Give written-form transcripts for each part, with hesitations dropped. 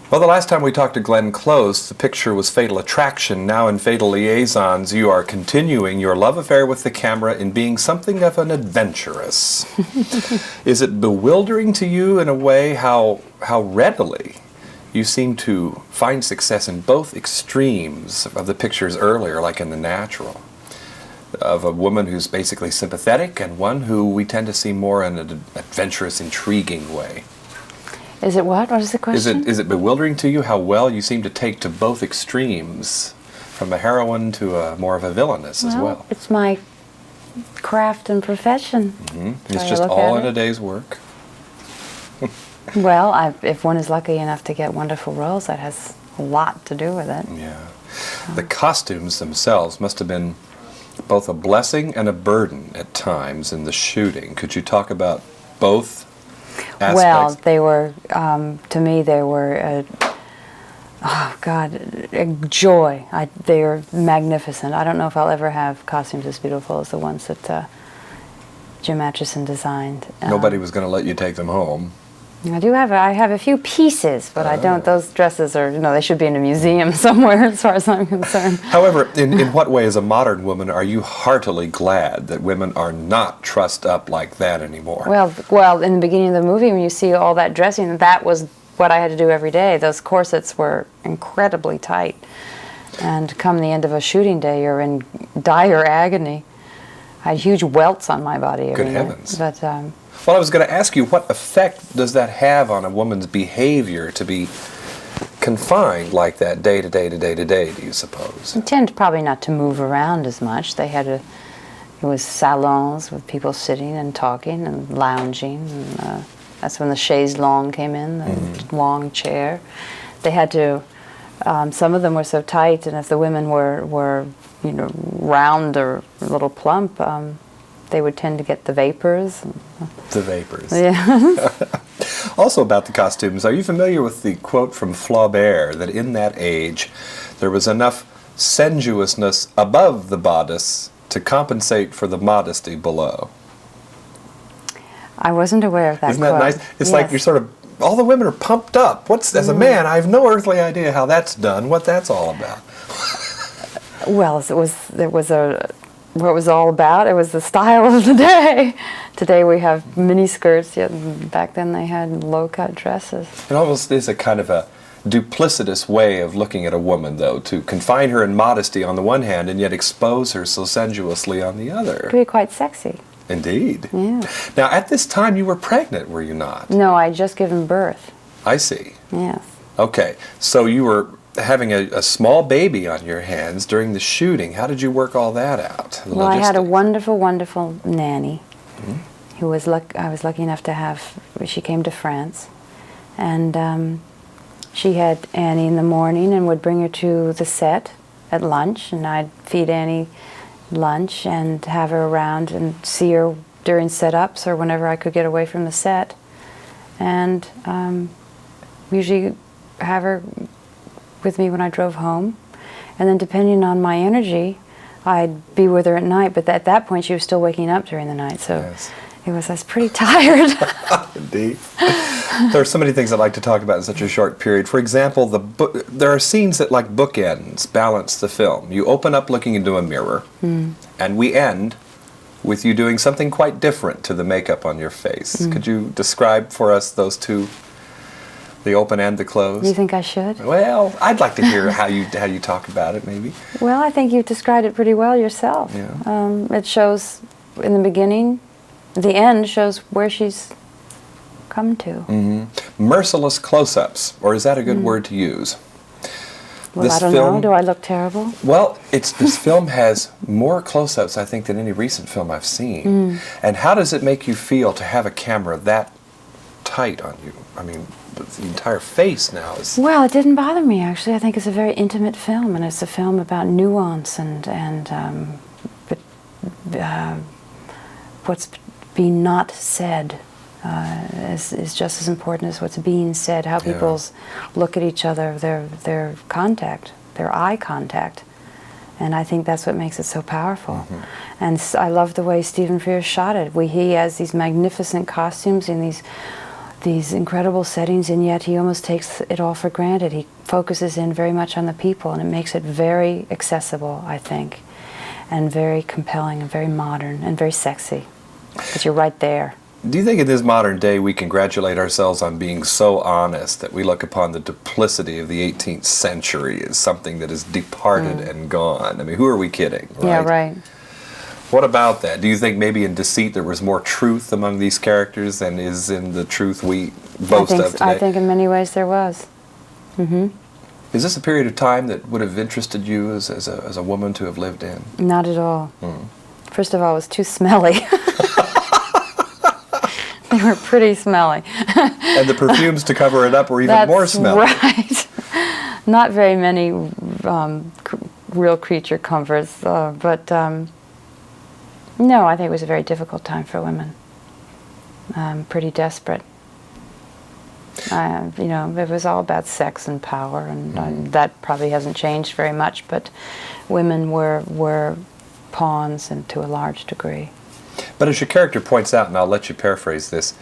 Well, the last time we talked to Glenn Close, the picture was Fatal Attraction. Now in Fatal Liaisons, you are continuing your love affair with the camera in being something of an adventuress. Is it bewildering to you in a way how readily you seem to find success in both extremes of the pictures earlier, like in The Natural, of a woman who's basically sympathetic and one who we tend to see more in an adventurous, intriguing way? Is it what? What is the question? Is it bewildering to you how well you seem to take to both extremes, from a heroine to more of a villainess as well? It's my craft and profession. It's just all in a day's work. Well, if one is lucky enough to get wonderful roles, that has a lot to do with it. Yeah. The costumes themselves must have been both a blessing and a burden at times in the shooting. Could you talk about both aspects? Well, they were, to me, they were, a joy. They are magnificent. I don't know if I'll ever have costumes as beautiful as the ones that Jim Atchison designed. Nobody was going to let you take them home. I have a few pieces, but I don't. Those dresses are, they should be in a museum somewhere, as far as I'm concerned. However, in what way, as a modern woman, are you heartily glad that women are not trussed up like that anymore? Well, in the beginning of the movie, when you see all that dressing, that was what I had to do every day. Those corsets were incredibly tight, and come the end of a shooting day, you're in dire agony. I had huge welts on my body every night. Good heavens! But well, I was going to ask you, what effect does that have on a woman's behavior to be confined like that day to day to day to day, do you suppose? I tend probably not to move around as much. It was salons with people sitting and talking and lounging. And, that's when the chaise longue came in, the long chair. They had to, some of them were so tight, and if the women were round or a little plump, they would tend to get the vapors. The vapors. Yeah. Also about the costumes, are you familiar with the quote from Flaubert that in that age there was enough sensuousness above the bodice to compensate for the modesty below? I wasn't aware of that Isn't quote. that nice? It's like you're sort of, all the women are pumped up. As a man, I have no earthly idea how that's done, what that's all about. Well, what it was all about. It was the style of the day. Today we have mini skirts, yet back then they had low-cut dresses. It almost is a kind of a duplicitous way of looking at a woman, though, to confine her in modesty on the one hand and yet expose her so sensuously on the other. It could be quite sexy. Indeed. Yeah. Now, at this time you were pregnant, were you not? No, I had just given birth. I see. Yes. Okay, so you were having a small baby on your hands during the shooting. How did you work all that out? Well, I had a wonderful, wonderful nanny who was I was lucky enough to have. She came to France, and she had Annie in the morning and would bring her to the set at lunch, and I'd feed Annie lunch and have her around and see her during setups or whenever I could get away from the set, and usually have her with me when I drove home, and then depending on my energy, I'd be with her at night. But at that point, she was still waking up during the night, so yes. I was pretty tired. Indeed. There are so many things I'd like to talk about in such a short period. For example, there are scenes that, like bookends, balance the film. You open up looking into a mirror, and we end with you doing something quite different to the makeup on your face. Could you describe for us those two? The open and the close? You think I should? Well, I'd like to hear how you talk about it, maybe. Well, I think you've described it pretty well yourself. Yeah. It shows in the beginning, the end shows where she's come to. Merciless close-ups, or is that a good word to use? Well, I don't know. Do I look terrible? Well, this film has more close-ups, I think, than any recent film I've seen. And how does it make you feel to have a camera that tight on you? I mean, the entire face now is... Well, it didn't bother me, actually. I think it's a very intimate film, and it's a film about nuance and what's being not said is just as important as what's being said, how people look at each other, their contact, their eye contact. And I think that's what makes it so powerful. And I love the way Stephen Frears shot it. He has these magnificent costumes and these these incredible settings, and yet he almost takes it all for granted. He focuses in very much on the people, and it makes it very accessible, I think, and very compelling and very modern and very sexy, because you're right there. Do you think in this modern day we congratulate ourselves on being so honest that we look upon the duplicity of the 18th century as something that is departed and gone? I mean, who are we kidding, right? Yeah, right. What about that? Do you think maybe in Deceit there was more truth among these characters than is in the truth we boast of today? I think in many ways there was. Is this a period of time that would have interested you as a woman to have lived in? Not at all. First of all, it was too smelly. They were pretty smelly. And the perfumes to cover it up were even more smelly. Right. Not very many real creature comforts, but no, I think it was a very difficult time for women. Pretty desperate. It was all about sex and power, and that probably hasn't changed very much, but women were pawns, and to a large degree. But as your character points out, and I'll let you paraphrase this,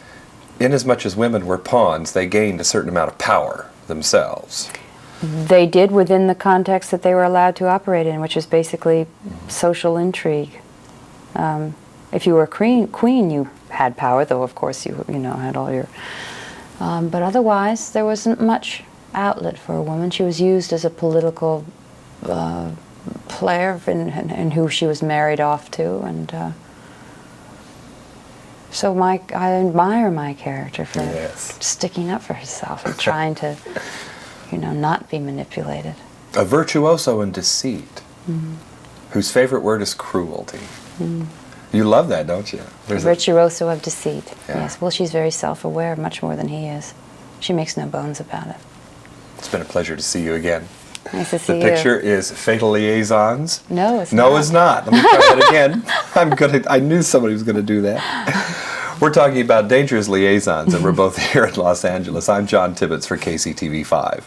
inasmuch as women were pawns, they gained a certain amount of power themselves. They did within the context that they were allowed to operate in, which is basically social intrigue. If you were a queen, you had power, though of course you had all your... but otherwise, there wasn't much outlet for a woman. She was used as a political player in who she was married off to, and so I admire my character for sticking up for herself and trying to, not be manipulated. A virtuoso in deceit, whose favorite word is cruelty. You love that, don't you? A virtuoso of deceit, Yeah. yes. Well, she's very self-aware, much more than he is. She makes no bones about it. It's been a pleasure to see you again. Nice to see The you. picture is Fatal Liaisons. No, it's No, not. it's not. Let me try that again. I knew somebody was going to do that. We're talking about Dangerous Liaisons, and we're both here in Los Angeles. I'm John Tibbetts for KCTV5.